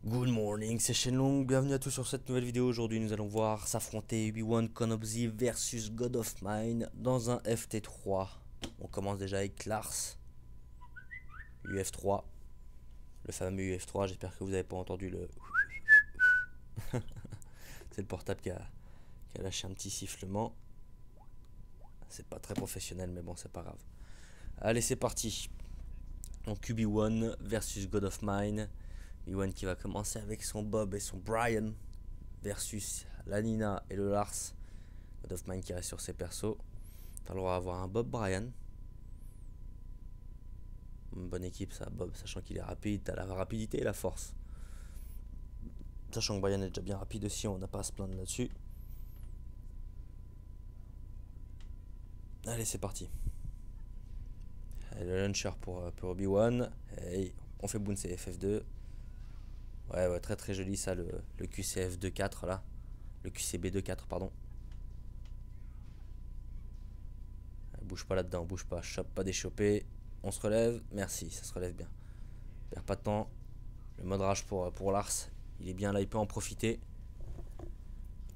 Good morning, c'est Shenlong, bienvenue à tous sur cette nouvelle vidéo. Aujourd'hui nous allons voir s'affronter Obi-Wan Kenobi versus God of Mine dans un FT3. On commence déjà avec Lars, UF3, le fameux UF3, j'espère que vous n'avez pas entendu le... C'est le portable qui a lâché un petit sifflement. C'est pas très professionnel mais bon c'est pas grave. Allez c'est parti. Donc Obi-Wan versus God of Mine. Obi-Wan qui va commencer avec son Bob et son Brian versus la Nina et le Lars. God of Mine qui reste sur ses persos. T'as le droit d'avoir un Bob Brian. Une bonne équipe ça, Bob, sachant qu'il est rapide, t'as la rapidité et la force. Sachant que Brian est déjà bien rapide aussi, on n'a pas à se plaindre là-dessus. Allez c'est parti. Allez, le launcher pour Obi-Wan. Hey, on fait bounce FF2. Ouais, très très joli ça, le QCF 2.4 là. Le QCB 2.4, pardon. Bouge pas là-dedans, bouge pas, chope pas d'échopper. On se relève, merci, ça se relève bien. Perd pas de temps. Le mode rage pour Lars, il est bien là, il peut en profiter.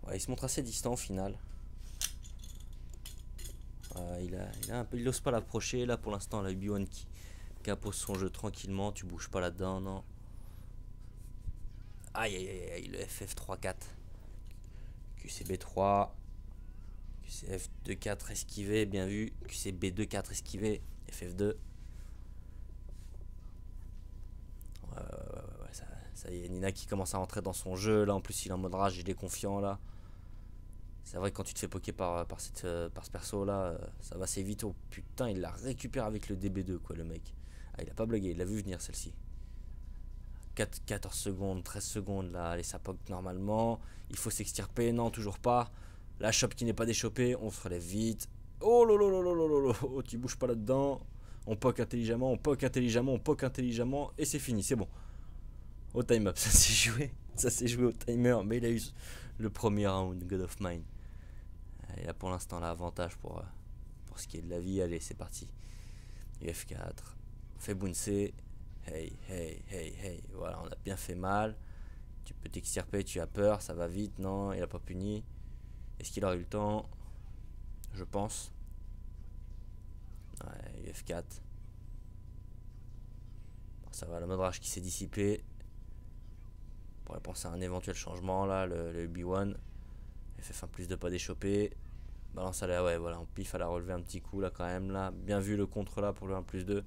Ouais, il se montre assez distant au final. Il ose pas l'approcher là pour l'instant. Là, Obi-Wan qui impose son jeu tranquillement, tu bouges pas là-dedans, non. Aïe aïe aïe, le FF3-4. QCB3. QCF2-4 esquivé, bien vu. QCB2-4 esquivé. FF2. Ouais, ça y est, Nina qui commence à rentrer dans son jeu. Là, en plus, il est en mode rage, il est confiant là. C'est vrai que quand tu te fais poker par ce perso là, ça va assez vite. Oh putain, il la récupère avec le DB2 quoi, le mec. Ah, il a pas blagué, il l'a vu venir celle-ci. 14 secondes, 13 secondes là, allez ça poke normalement. Il faut s'extirper, non toujours pas. La chope qui n'est pas déchopée, on se relève vite. Oh lolo, oh, tu bouges pas là-dedans. On poke intelligemment, on poke intelligemment, on poke intelligemment. Et c'est fini, c'est bon. Au time up, ça s'est joué au timer. Mais il a eu le premier round, God of Mine. Et là pour l'instant l'avantage pour ce qui est de la vie. Allez c'est parti. UF4, fait bouncer. Hey, voilà, on a bien fait mal. Tu peux t'extirper, tu as peur, ça va vite, non, il a pas puni. Est-ce qu'il aurait eu le temps? Je pense. Ouais, UF4. Bon, ça va, le mode rage qui s'est dissipé. On pourrait penser à un éventuel changement là, le Obi-Wan. FF1 plus de pas d'échopper. Balance à la, ouais, voilà, on pif à la relever un petit coup là quand même là. Bien vu le contre là pour le 1 plus 2.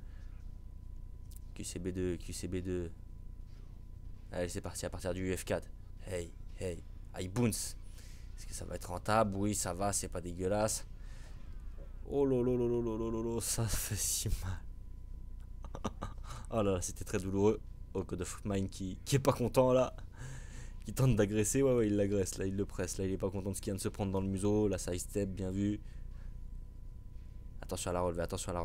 QCB2. Allez, c'est parti à partir du UF4. Hey. Aïe, bounce. Est-ce que ça va être rentable? Oui, ça va, c'est pas dégueulasse. Oh lolo, ça fait si mal. Oh là, c'était très douloureux. Oh, God of Mine qui est pas content là. Qui tente d'agresser. Ouais, il l'agresse là, il le presse. Là, il est pas content de ce qu'il vient de se prendre dans le museau. La side step, bien vu. Attention à la relever, attention à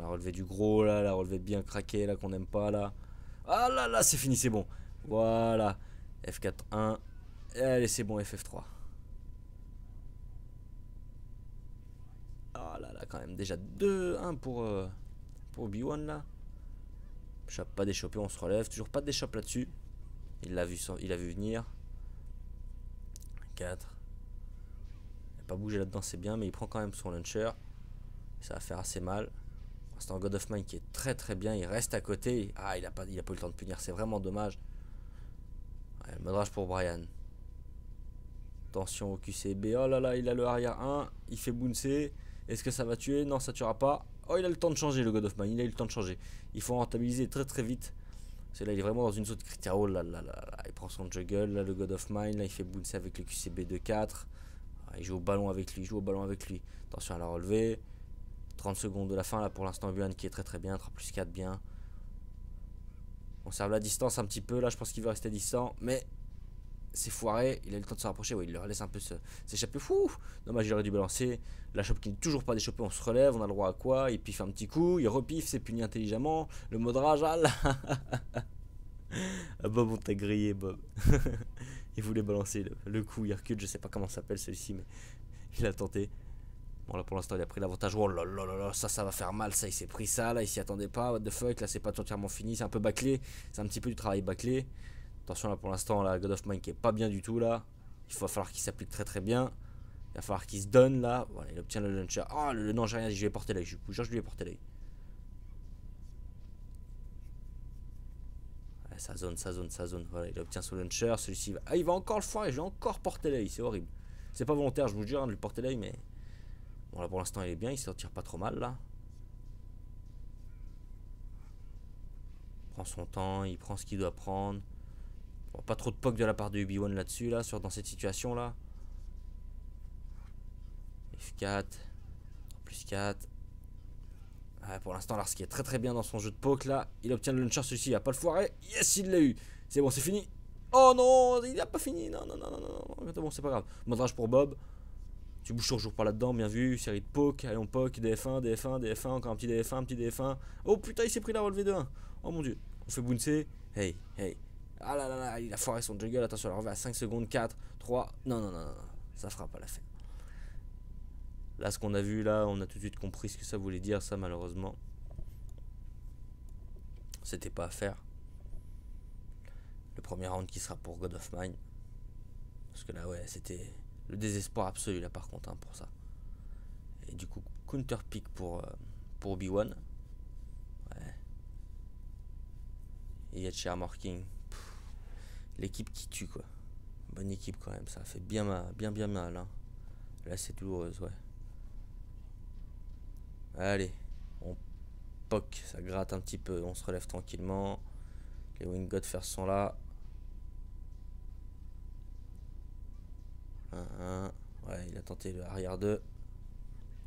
la relever du gros là, la relever bien craquée là qu'on aime pas là. Ah là, c'est fini, c'est bon. Voilà. F4-1. Allez, c'est bon, FF3. Ah là, quand même. Déjà 2-1 pour Obi-Wan là. Chope pas d'échopper, on se relève. Toujours pas de déchoppe là-dessus. Il a vu venir. 4. Il n'a pas bougé là-dedans, c'est bien, mais il prend quand même son launcher. Ça va faire assez mal. C'est un God of Mine qui est très bien. Il reste à côté. Ah, il a pas eu le temps de punir. C'est vraiment dommage. Ouais, le mode rage pour Brian. Attention au QCB. Oh là, il a le arrière 1. Il fait bouncer. Est-ce que ça va tuer? Non, ça tuera pas. Oh, il a le temps de changer le God of Mine. Il a eu le temps de changer. Il faut rentabiliser très vite. Parce que là, il est vraiment dans une zone critique. Oh là. Il prend son juggle. Là, le God of Mine. Là, il fait bouncer avec le QCB de 4. Ah, il joue au ballon avec lui. Attention à la relever. 30 secondes de la fin là pour l'instant. Obi-Wan qui est très bien, 3 plus 4 bien. On serve la distance un petit peu là, je pense qu'il va rester distant, mais c'est foiré, il a eu le temps de se rapprocher, ouais, il leur laisse un peu s'échapper. Fou, dommage, il aurait dû balancer. La chope qui n'est toujours pas déchopée, on se relève, on a le droit à quoi? Il piffe un petit coup, il repiffe, c'est puni intelligemment. Le mode rage, ah là. Ah Bob, on t'a grillé Bob. Il voulait balancer le coup, il recule, je sais pas comment ça s'appelle celui-ci, mais il a tenté. Bon là pour l'instant il a pris l'avantage. Oh là, ça va faire mal, ça il s'est pris ça, là il s'y attendait pas, what the fuck, là c'est pas entièrement fini, c'est un peu bâclé, c'est un petit peu du travail bâclé. Attention là pour l'instant, là, God of Mine qui est pas bien du tout là. Il va falloir qu'il s'applique très très bien. Il va falloir qu'il se donne là. Voilà, il obtient le launcher. Ah, non, j'ai rien dit, je lui ai porté l'œil. Je vous jure, je lui ai porté l'œil. Ouais, ça zone, ça zone, ça zone. Voilà, il obtient son launcher. Celui-ci va. Ah, il va encore le foirer. Je vais encore porter l'œil. C'est horrible. C'est pas volontaire, je vous jure, de lui porter l'œil, mais. Bon, là pour l'instant, il est bien. Il s'en tire pas trop mal là. Il prend son temps. Il prend ce qu'il doit prendre. Bon, pas trop de poke de la part de Ubi-Wan là-dessus, là, dans cette situation là. F4. Plus 4. Ouais, pour l'instant, Lars qui est très très bien dans son jeu de poke là. Il obtient le launcher, celui-ci, il va pas le foirer. Yes, il l'a eu. C'est bon, c'est fini. Oh non, il a pas fini. Non, non, non, non, non. Bon, c'est pas grave. Modrage pour Bob. Tu bouges toujours par là-dedans, bien vu. Série de poke. Allez, on poke. DF1, DF1, DF1. Encore un petit DF1, un petit DF1. Oh putain, il s'est pris la relevée de 1. Oh mon dieu. On fait bouncer. Hey, hey. Ah là là là, il a foiré son juggle. Attention, la relevée à 5 secondes. 4, 3. Non, non, non, non. Ça fera pas l'affaire. Là, ce qu'on a vu, là, on a tout de suite compris ce que ça voulait dire, ça, malheureusement. C'était pas à faire. Le premier round qui sera pour God of Mine. Parce que là, ouais, c'était le désespoir absolu, là, par contre, hein, pour ça. Et du coup, counter pick pour Obi-Wan. Ouais. Et Yachi Armor King. L'équipe qui tue, quoi. Bonne équipe, quand même. Ça fait bien mal, bien mal, hein. Là, c'est douloureuse, ouais. Allez, on poke, ça gratte un petit peu, on se relève tranquillement. Les Wing God sont là. 1-1. Ouais, il a tenté le arrière 2.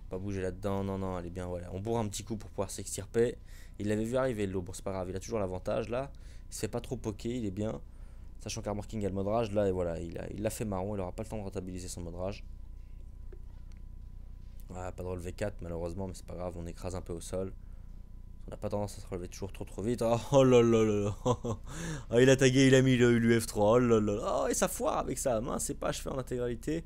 Pas bouger là-dedans, non, non, elle est bien, voilà. On bourre un petit coup pour pouvoir s'extirper. Il l'avait vu arriver, l'eau, bon, c'est pas grave, il a toujours l'avantage là. Il se fait pas trop poker, il est bien. Sachant qu'Armor King a le mode rage, là, et voilà, il l'a fait marron, il aura pas le temps de rentabiliser son mode rage. Ouais, pas de relevé 4 malheureusement, mais c'est pas grave, on écrase un peu au sol. On n'a pas tendance à se relever toujours trop vite. Oh là là là là. Oh, il a tagué, il a mis l'UF3. Oh là là là. Oh, et ça foire avec ça. Mince, c'est pas achevé en intégralité.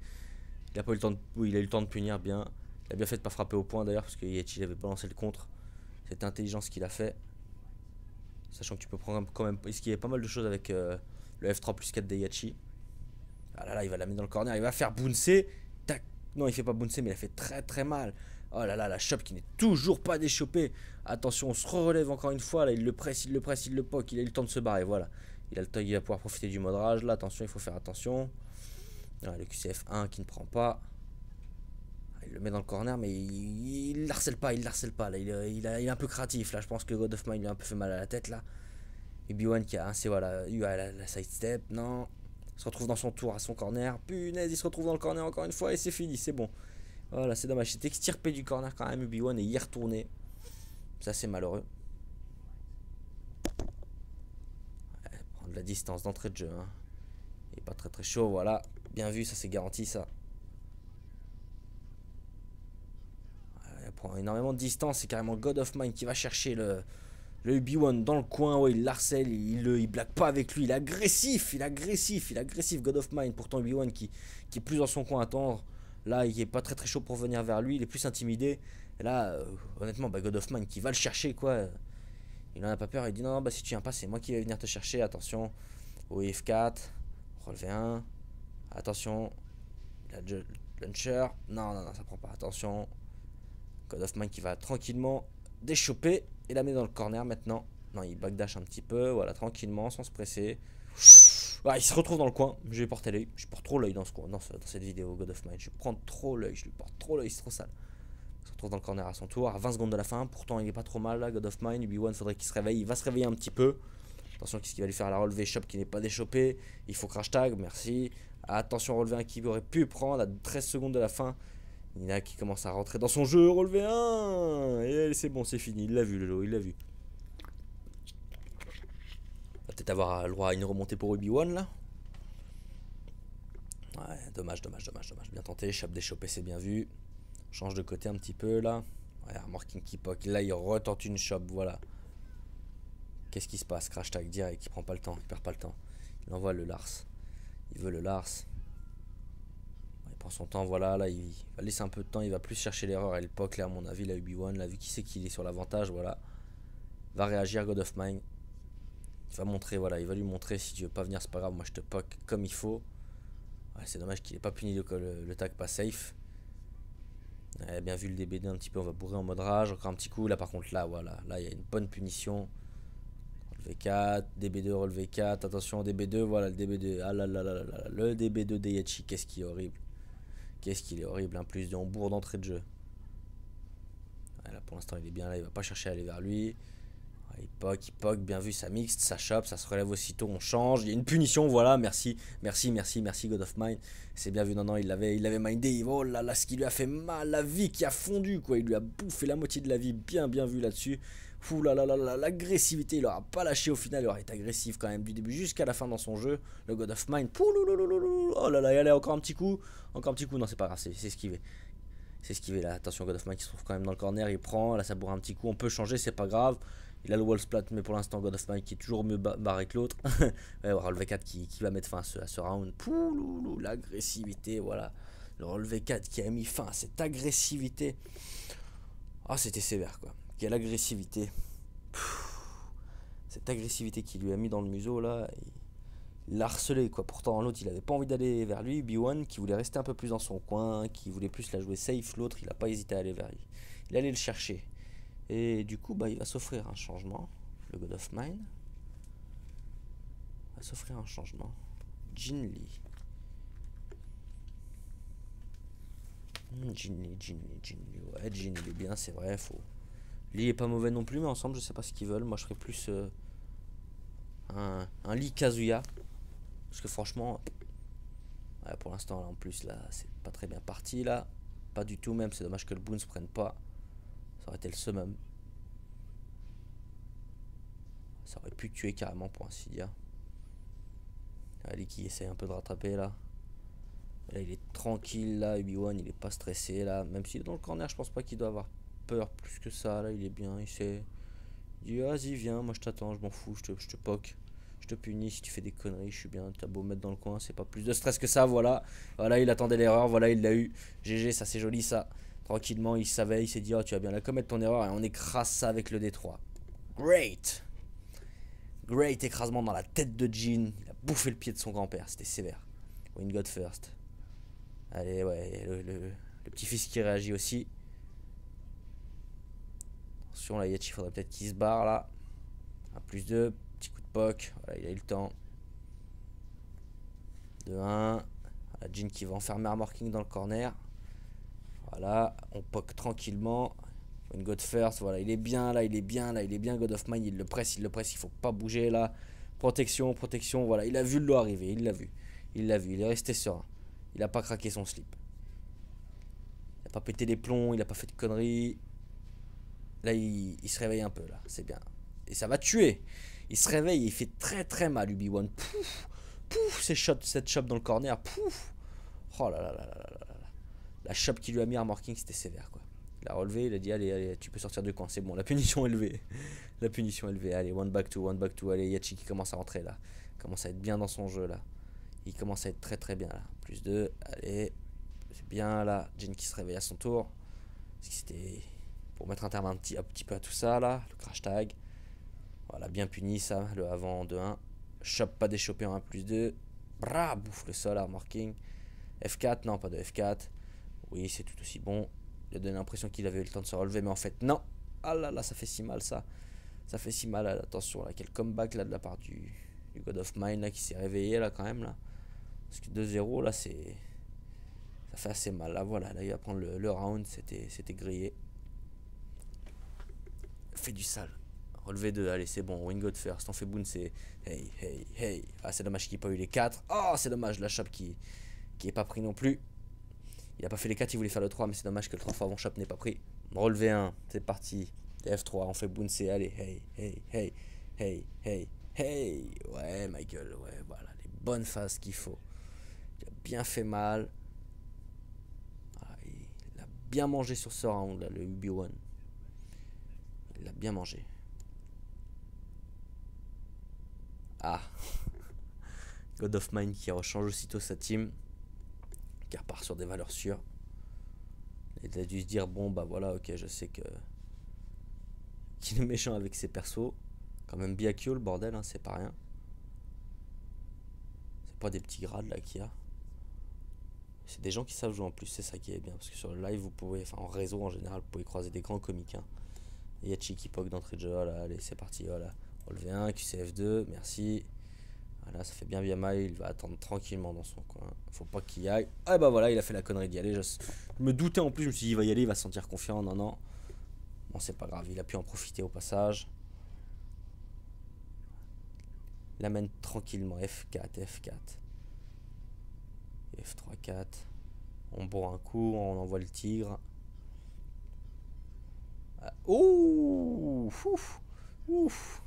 Il a pas eu le temps de. Oui, il a eu le temps de punir bien. Il a bien fait de pas frapper au point d'ailleurs, parce que Yachi avait balancé le contre. C'était intelligent ce qu'il a fait. Sachant que tu peux prendre quand même. Est-ce qu'il y a pas mal de choses avec le F3 plus 4 de Yachi. Ah là là, il va la mettre dans le corner. Il va faire bouncer. Tac. Non, il fait pas bouncer, mais il a fait très très mal. Oh là là, la chope qui n'est toujours pas déchopée. Attention, on se relève encore une fois. Là, il le presse, il le presse, il le poke. Il a eu le temps de se barrer. Voilà. Il a le temps, il va pouvoir profiter du mode rage. Là, attention, il faut faire attention. Ah, le QCF1 qui ne prend pas. Il le met dans le corner, mais il harcèle pas. Il harcèle pas. Là, il est un peu créatif. Là, je pense que God of Mine lui a un peu fait mal à la tête. Là. Ubi-Wan qui a voilà, eu la sidestep. Non. Il se retrouve dans son tour à son corner. Punaise, il se retrouve dans le corner encore une fois et c'est fini. C'est bon. Voilà, c'est dommage. C'est extirpé du corner quand même, Ubi-Wan, et y est retourné. Ça, c'est malheureux. Ouais, prendre la distance d'entrée de jeu. Hein. Il est pas très très chaud, voilà. Bien vu, ça c'est garanti, ça. Ouais, il prend énormément de distance. C'est carrément God of Mine qui va chercher le Ubi-Wan dans le coin. Ouais, il l'harcèle. Il blague pas avec lui. Il est agressif. Il est agressif. Il est agressif, God of Mine. Pourtant, Ubi-Wan qui est plus dans son coin à attendre. Là, il est pas très très chaud pour venir vers lui. Il est plus intimidé. Et là, honnêtement, bah, God of Mine qui va le chercher, quoi. Il en a pas peur. Il dit non, bah si tu viens pas, c'est moi qui vais venir te chercher. Attention. Au F4. Relevé 1. Attention. Il a le launcher. Non, non, non, ça prend pas. Attention. God of Mine qui va tranquillement déchoper. Et la met dans le corner maintenant. Non, il backdash un petit peu. Voilà, tranquillement, sans se presser. Ah, il se retrouve dans le coin. Je vais porter l'œil. Je porte trop l'œil dans cette vidéo God of Mine. Je prends trop l'œil. Je lui porte trop l'œil. C'est trop sale. Il se retrouve dans le corner à son tour. À 20 secondes de la fin. Pourtant, il est pas trop mal là. God of Mine. Ubi-Wan, faudrait qu'il se réveille. Il va se réveiller un petit peu. Attention, qu'est-ce qu'il va lui faire à la relevée shop qui n'est pas déchopé. Il faut crash tag. Merci. Attention, relevé 1 qui aurait pu prendre à 13 secondes de la fin. Nina qui commence à rentrer dans son jeu. Relevé 1. Et c'est bon, c'est fini. Il l'a vu, le lot. Il l'a vu. Va peut-être avoir le droit à une remontée pour Obi-Wan là. Ouais, dommage. Bien tenté. Chope déchopé, c'est bien vu. Change de côté un petit peu là. Ouais, Armor King qui poke. Là, il retente une chope. Voilà. Qu'est-ce qui se passe? Crash tag direct. Il prend pas le temps. Il perd pas le temps. Il envoie le Lars. Il veut le Lars. Il prend son temps. Voilà. Là, il va laisser un peu de temps. Il va plus chercher l'erreur. Et le poke là, à mon avis, là, Ubi-Wan. Là, vu qu'il sait qu'il est sur l'avantage. Voilà. Va réagir God of Mine. Il va montrer, voilà, il va lui montrer, si tu veux pas venir, c'est pas grave, moi je te poke comme il faut. Ouais, c'est dommage qu'il ait pas puni le tag pas safe. Ouais, bien vu le DB2 un petit peu, on va bourrer en mode rage, encore un petit coup. Là par contre, là, voilà, là il y a une bonne punition. Relevé 4, DB2, relevé 4, attention au DB2, voilà le DB2. Ah là là là là là, le DB2 d'Eyachi, qu'est-ce qu'il est horrible. Qu'est-ce qu'il est horrible, un plus de on bourre d'entrée de jeu. Ouais, là pour l'instant il est bien là, il va pas chercher à aller vers lui. Ouais, il poke, bien vu, ça mixte, ça chope, ça se relève aussitôt, on change. Il y a une punition, voilà, merci, merci, God of Mine. C'est bien vu, non, il l'avait mindé. Oh là là, ce qui lui a fait mal, la vie qui a fondu, quoi. Il lui a bouffé la moitié de la vie, bien vu là-dessus. Ouh là là là là, l'agressivité, il aura pas lâché au final, il aura été agressif quand même du début jusqu'à la fin dans son jeu. Le God of Mine, oh là là, allez, encore un petit coup, non, c'est pas grave, c'est esquivé. C'est esquivé là, attention, God of Mine qui se trouve quand même dans le corner, il prend, là ça bourre un petit coup, on peut changer, c'est pas grave. Il a le wall splat, mais pour l'instant, God of Mine qui est toujours mieux barré que l'autre. Ouais, relevé 4 qui va mettre fin à ce round. Pouloulou, l'agressivité, voilà. Le relevé 4 qui a mis fin à cette agressivité. Ah, c'était sévère, quoi. Quelle agressivité. Cette agressivité qu'il lui a mis dans le museau, là. Il l'a harcelé, quoi. Pourtant, l'autre, il avait pas envie d'aller vers lui. B1, qui voulait rester un peu plus dans son coin, qui voulait plus la jouer safe. L'autre, il a pas hésité à aller vers lui. Il allait le chercher. Et du coup, bah, il va s'offrir un changement. Le God of Mine va s'offrir un changement. Jin Lee. Jin Lee. Ouais, Jin il est bien, c'est vrai. Lee est pas mauvais non plus, mais ensemble, je sais pas ce qu'ils veulent. Moi, je ferais plus un Lee Kazuya. Parce que franchement, ouais, pour l'instant, là, en plus, là, c'est pas très bien parti, là. Pas du tout, même. C'est dommage que le Boon se prenne pas. Ça aurait été le summum. Ça aurait pu tuer carrément, pour ainsi dire. Ali qui essaye un peu de rattraper là. Là il est tranquille là, Ubi-Wan il est pas stressé là. Même s'il est dans le corner, je pense pas qu'il doit avoir peur plus que ça. Là il est bien, il sait. Il dit vas-y viens, moi je t'attends, je m'en fous, je te poke. Je te punis si tu fais des conneries, je suis bien. T'as beau me mettre dans le coin, c'est pas plus de stress que ça, voilà. Voilà, il attendait l'erreur, voilà, il l'a eu. GG, ça c'est joli ça. Tranquillement, il savait, il s'est dit oh tu vas bien la commettre ton erreur et on écrase ça avec le D3. Great! Great écrasement dans la tête de Jin. Il a bouffé le pied de son grand-père. C'était sévère. Win God first. Allez, ouais. Le petit-fils qui réagit aussi. Attention, là, Yachi, il faudrait peut-être qu'il se barre, là. Un plus 2. Petit coup de poke. Voilà, il a eu le temps. 2-1. Voilà, Jin qui va enfermer Armor King dans le corner. Voilà. On poke tranquillement. Win God first. Voilà, il est bien, là. Il est bien, God of Mine. Il le presse. Il faut pas bouger, là. Protection. Voilà, il a vu l'eau arriver. Il l'a vu. Il est resté serein. Il a pas craqué son slip. Il a pas pété les plombs. Il a pas fait de conneries. Là, il se réveille un peu, là. C'est bien. Et ça va tuer. Il se réveille. Il fait très très mal, Ubi-Wan. Pouf. Cette chope dans le corner. Pouf. Oh là là là là là là. La chope qu'il lui a mis à Armor King, c'était sévère, quoi. Il a relevé. Il a dit allez, tu peux sortir du coin. C'est bon. La punition est élevée. Allez, one back two. Allez, Yachi qui commence à rentrer, là. Il commence à être bien dans son jeu, là. Il commence à être très très bien là. Plus 2, allez. C'est bien là. Jin qui se réveille à son tour. Parce que c'était pour mettre un terme un petit peu à tout ça là. Le crash tag. Voilà, bien puni ça. Le avant 2-1. Chope pas déchopé en 1 plus 2. Bra, bouffe le sol, Armor King. F4, non, pas de F4. Oui, c'est tout aussi bon. Il a donné l'impression qu'il avait eu le temps de se relever, mais en fait, non. Ah là là, ça fait si mal ça. Ça fait si mal. Attention là, quel comeback là de la part du God of Mine là qui s'est réveillé là quand même là. Parce que 2-0 là c'est. Ça fait assez mal. Là voilà, là il va prendre le round, c'était grillé. Fait du sale. Relevé 2, allez c'est bon, win God first. On fait boon, c'est. Hey. Ah c'est dommage qu'il n'ait pas eu les 4. Oh c'est dommage, la chope qui est pas pris non plus. Il a pas fait les 4, il voulait faire le 3, mais c'est dommage que le 3 fois avant chope n'ait pas pris. Relevé 1, c'est parti. F3, on fait boon, c'est allez, hey. Ouais ma gueule, ouais voilà, les bonnes phases qu'il faut. Il a bien fait mal. Ah, il a bien mangé sur ce round là, le Ubi-Wan. Il a bien mangé. Ah. God of Mine qui rechange aussitôt sa team. Qui repart sur des valeurs sûres. Il a dû se dire bon bah voilà ok je sais que qu'il est méchant avec ses persos. Quand même Biakio le bordel, hein, c'est pas rien. C'est pas des petits grades là qu'il y a. C'est des gens qui savent jouer en plus, c'est ça qui est bien. Parce que sur le live, vous pouvez, enfin en réseau en général, vous pouvez croiser des grands comiques. Hein. Et il y a Chiki Pok d'entrée de jeu, voilà, allez c'est parti, voilà. Relevé 1, QCF2, merci. Voilà, ça fait bien mal, il va attendre tranquillement dans son coin. Faut pas qu'il y aille. Ah bah voilà, il a fait la connerie d'y aller. Je me doutais en plus, je me suis dit il va y aller, il va se sentir confiant. Non, non. Bon, c'est pas grave, il a pu en profiter au passage. Il amène tranquillement F4, F4. F3, 4. On bourre un coup, on envoie le tigre. Ah, ouh, ouf, ouf.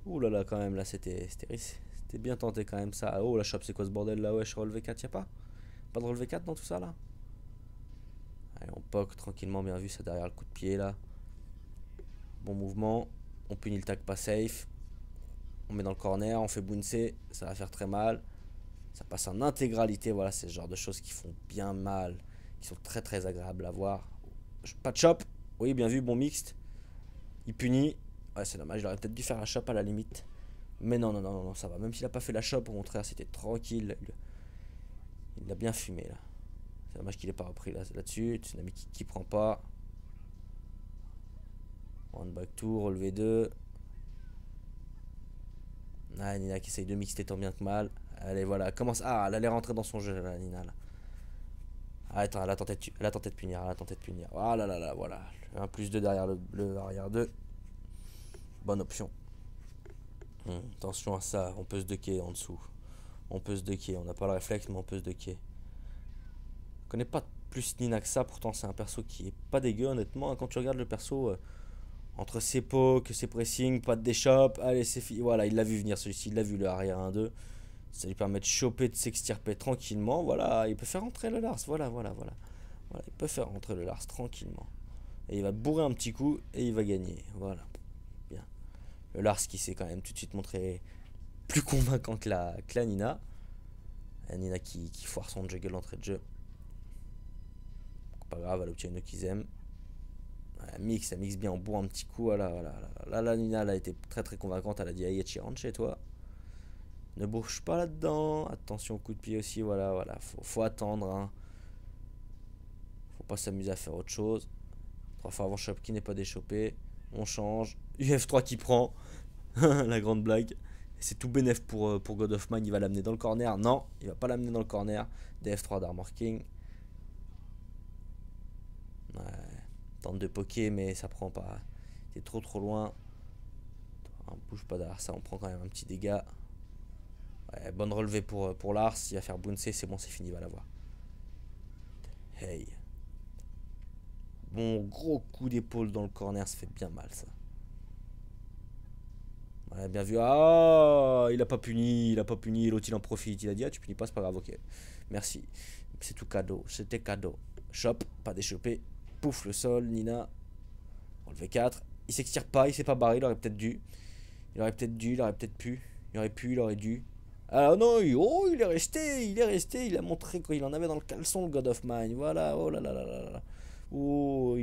Ouh là là, quand même, là c'était bien tenté quand même ça. Oh la chope, c'est quoi ce bordel là? Ouais, je suis relevé 4, y'a pas? Pas de relevé 4 dans tout ça là? Allez, on poke tranquillement, bien vu, ça derrière le coup de pied là. Bon mouvement, on punit le tag pas safe. On met dans le corner, on fait bouncer, ça va faire très mal. Ça passe en intégralité, voilà, c'est ce genre de choses qui font bien mal, qui sont très très agréables à voir. Pas de chop, oui, bien vu, bon mixte. Il punit, ouais, c'est dommage, il aurait peut-être dû faire la chop à la limite. Mais non, non, non, non, ça va. Même s'il a pas fait la chop, au contraire, c'était tranquille. Il l'a bien fumé là. C'est dommage qu'il ait pas repris là-dessus. Tsunami qui prend pas. One back tour, relevé 2. Ah, Nina qui essaye de mixer tant bien que mal. Allez, voilà, commence. Ah, elle allait rentrer dans son jeu, là, Nina. Là. Ah, attends, elle a tenté de punir. Elle a tenté de punir. Ah là là là, voilà. Un plus 2 derrière le arrière 2. Bonne option. Attention à ça, on peut se ducker en dessous. On peut se ducker, on n'a pas le réflexe, mais on peut se ducker. Je connais pas plus Nina que ça, pourtant c'est un perso qui est pas dégueu, honnêtement. Quand tu regardes le perso, entre ses pokes, ses pressings, pas de déchop, allez, c'est fini. Voilà, il l'a vu venir celui-ci, il l'a vu le arrière 1-2. Ça lui permet de choper, de s'extirper tranquillement. Voilà, il peut faire rentrer le Lars. Voilà, voilà, voilà. Voilà, il peut faire rentrer le Lars tranquillement. Et il va bourrer un petit coup et il va gagner. Voilà. Bien. Le Lars qui s'est quand même tout de suite montré plus convaincant que la Nina. La Nina qui foire son juggle d'entrée de jeu. Pas grave, elle obtient une qu'ils aiment. Elle mixe bien, on bourre un petit coup. Voilà, voilà, là, la Nina elle a été très très convaincante. Elle a dit Ayechi, rentre chez toi. Ne bouge pas là-dedans. Attention au coup de pied aussi. Voilà, voilà. Faut attendre. Hein. Faut pas s'amuser à faire autre chose. 3 fois avant shop qui n'est pas déchopé. On change. UF3 qui prend. La grande blague. C'est tout bénef pour God of Mine. Il va l'amener dans le corner. Non, il va pas l'amener dans le corner. DF3 d'Armor King. Ouais. Tente de poker, mais ça prend pas. C'est trop loin. On bouge pas derrière ça. On prend quand même un petit dégât. Ouais, bonne relevée pour Lars. Il va faire bouncer. C'est bon, c'est fini. Il va l'avoir. Hey. Bon, gros coup d'épaule dans le corner. Ça fait bien mal, ça. Ouais, bien vu. Ah, il a pas puni. L'autre, il en profite. Il a dit, ah, tu punis pas, c'est pas grave. Ok. Merci. C'est tout cadeau. C'était cadeau. Chop, pas déchopé. Pouf, le sol. Nina. Relevé 4. Il s'extire pas. Il s'est pas barré. Il aurait peut-être dû. Il aurait peut-être pu. Il aurait dû. Ah non, il est resté. Il a montré qu'il en avait dans le caleçon, le God of Mine. Voilà. Oh là là là là là. Oh,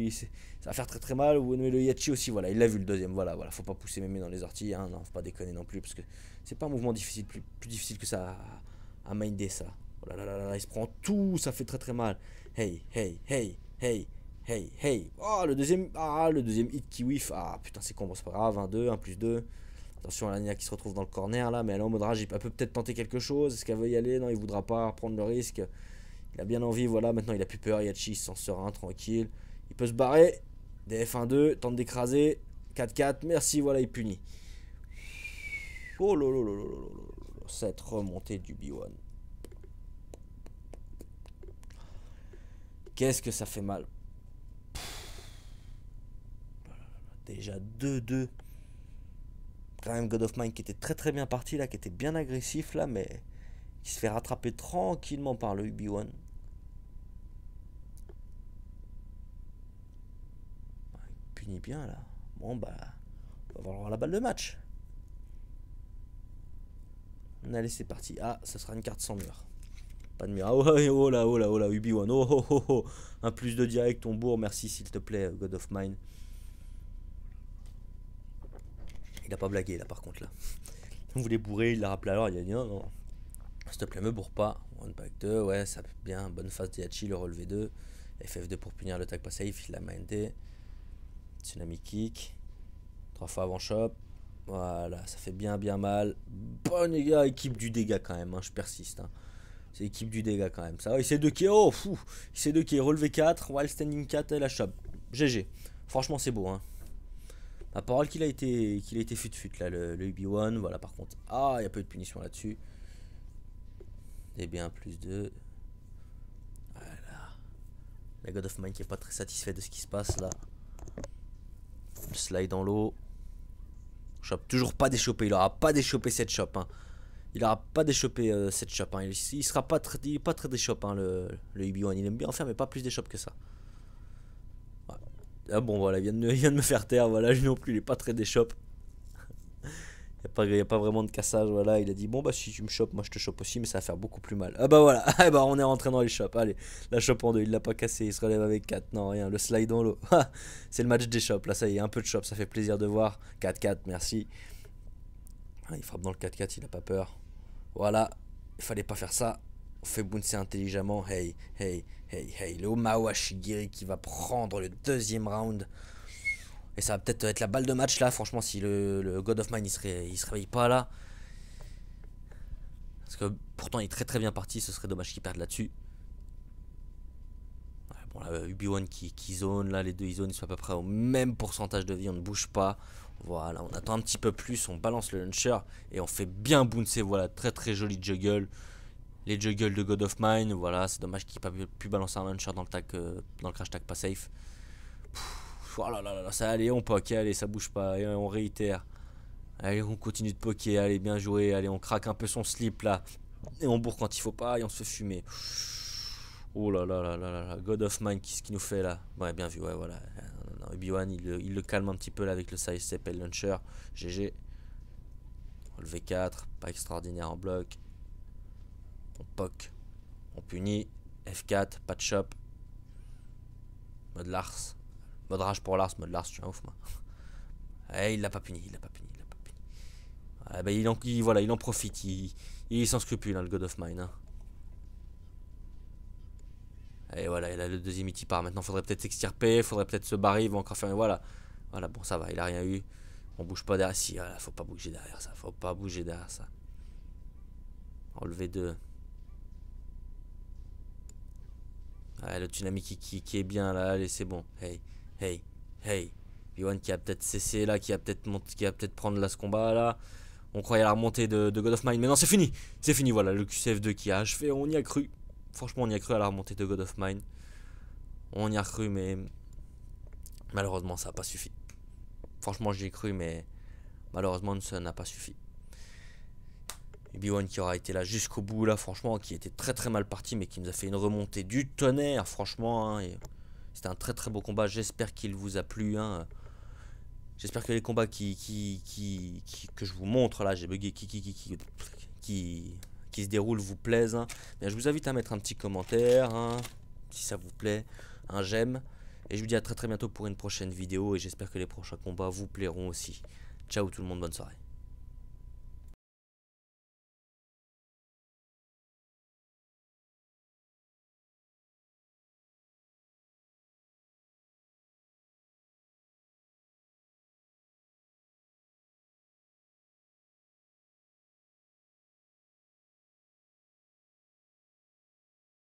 ça va faire très très mal. Mais le Yachi aussi, voilà, il l'a vu le deuxième. Voilà, voilà, faut pas pousser mémé dans les orties. Hein, non, faut pas déconner non plus. Parce que c'est pas un mouvement difficile, plus difficile que ça à minder ça. Oh là là là là, il se prend tout. Ça fait très très mal. Hey, hey, hey, hey. Hey, hey. Oh, le deuxième hit qui whiff. Ah, putain, c'est con, bon, c'est pas grave. 1-2, 1 plus 2. Attention à la Nina qui se retrouve dans le corner là. Mais elle est en mode rage. Elle peut peut-être tenter quelque chose. Est-ce qu'elle veut y aller? Non, il voudra pas prendre le risque. Il a bien envie. Voilà, maintenant il a plus peur. Yachi, il s'en serein, tranquille. Il peut se barrer. DF 1-2. Tente d'écraser. 4-4. Merci, voilà, il punit. Oh lolo. Cette remontée du B1. Qu'est-ce que ça fait mal. Déjà 2-2. Quand même God of Mine qui était très très bien parti là, qui était bien agressif là, mais qui se fait rattraper tranquillement par le UB1. Il punit bien là. Bon bah, on va avoir la balle de match. Allez, c'est parti. Ah, ça sera une carte sans mur. Pas de mur. Ah ouais, oh là, UB1. Oh. Un plus de direct, on bourre. Merci s'il te plaît, God of Mine. Il a pas blagué là par contre là. On voulait bourrer, il l'a rappelé alors, il a dit non, non. S'il te plaît, me bourre pas. One back 2, ouais, ça peut bien. Bonne phase d'Yachi, le relevé 2. FF2 pour punir le tag pas safe, il l'a mindé. Tsunami kick. 3 fois avant shop. Voilà, ça fait bien mal. Bonne les gars, équipe du dégât quand même, hein, je persiste. Hein. C'est équipe du dégât quand même. Ça va, il sait 2 qui est. Oh, fou. Il sait 2 qui est relevé 4, wild standing 4 et la shop. GG. Franchement, c'est beau. Hein. Ma parole qu'il a été fut là, le UB1. Voilà, par contre. Ah, il n'y a pas eu de punition là-dessus. DB1 plus 2. Voilà. La God of Mine qui est pas très satisfait de ce qui se passe là. Le slide dans l'eau. Shop toujours pas déchopé. Il aura pas déchopé cette shop. Hein. Il aura pas déchopé cette shop. Hein. Il sera pas très, il est pas très déchop hein, le UB1. Il aime bien en faire mais pas plus déchop que ça. Ouais. Ah bon voilà, il vient de me faire taire. Voilà, lui non plus, il est pas très déchop. Il n'y a pas vraiment de cassage, voilà. Il a dit bon bah si tu me chopes, moi je te chope aussi, mais ça va faire beaucoup plus mal. Ah bah voilà, ah bah on est rentré dans les chops. Allez, la chope en deux, il l'a pas cassé, il se relève avec 4. Non, rien, le slide dans l'eau. C'est le match des chops, là ça y est, un peu de chop, ça fait plaisir de voir. 4-4, merci. Ah, il frappe dans le 4-4, il a pas peur. Voilà, il fallait pas faire ça. On fait bouncer intelligemment. Hey. Le Omao Ashigiri qui va prendre le deuxième round. Et ça va peut-être être la balle de match là, franchement, si le God of Mine il se réveille pas là. Parce que pourtant il est très bien parti, ce serait dommage qu'il perde là-dessus. Ouais, bon là, UB1 qui zone, là les deux ils zonent, ils sont à peu près au même pourcentage de vie, on ne bouge pas. Voilà, on attend un petit peu plus, on balance le launcher et on fait bien bouncer, voilà, très joli juggle. Les juggles de God of Mine, voilà, c'est dommage qu'il n'ait pas pu balancer un launcher dans le crash tag pas safe. Oh là là, ça allez, on poke, allez, ça bouge pas, et on réitère. Allez, on continue de poker, allez, bien joué, allez, on craque un peu son slip là. Et on bourre quand il faut pas, et on se fait fumer. Oh là là, God of Mine, qu'est-ce qu'il nous fait là? Ouais, bien vu, ouais, voilà. UB1, il le calme un petit peu là avec le side step et le launcher. GG. Relevé 4, pas extraordinaire en bloc. On poke, on punit. F4, pas de chop. Mode Lars. Mode rage pour Lars, mode Lars, je suis un ouf moi. Eh, il l'a pas puni. Ah, bah, il en profite, il est sans scrupule hein, le God of Mine. Hein. Et voilà, il a le deuxième hit, il part. Maintenant, faudrait peut-être s'extirper, faudrait peut-être se barrer, il va encore faire. Voilà, bon, ça va, il a rien eu. On bouge pas derrière. Si, voilà, faut pas bouger derrière ça. Enlever 2. Ouais, le Tsunami qui est bien là, allez, c'est bon. Hey. Yohan qui a peut-être cessé là, qui a peut-être prendre là ce combat là. On croyait à la remontée de God of Mine, mais non, c'est fini, voilà, le QCF2 qui a achevé, on y a cru. Franchement, on y a cru à la remontée de God of Mine. On y a cru, mais malheureusement, ça n'a pas suffi. Franchement, j'y ai cru, mais malheureusement, ça n'a pas suffi. UB1 qui aura été là jusqu'au bout, là, franchement, qui était très mal parti, mais qui nous a fait une remontée du tonnerre, franchement. Hein, c'était un très beau combat, j'espère qu'il vous a plu. Hein. J'espère que les combats que je vous montre, là, j'ai bugué, qui se déroulent vous plaisent. Hein. Bien, je vous invite à mettre un petit commentaire, hein, si ça vous plaît, un j'aime. Et je vous dis à très bientôt pour une prochaine vidéo, et j'espère que les prochains combats vous plairont aussi. Ciao tout le monde, bonne soirée.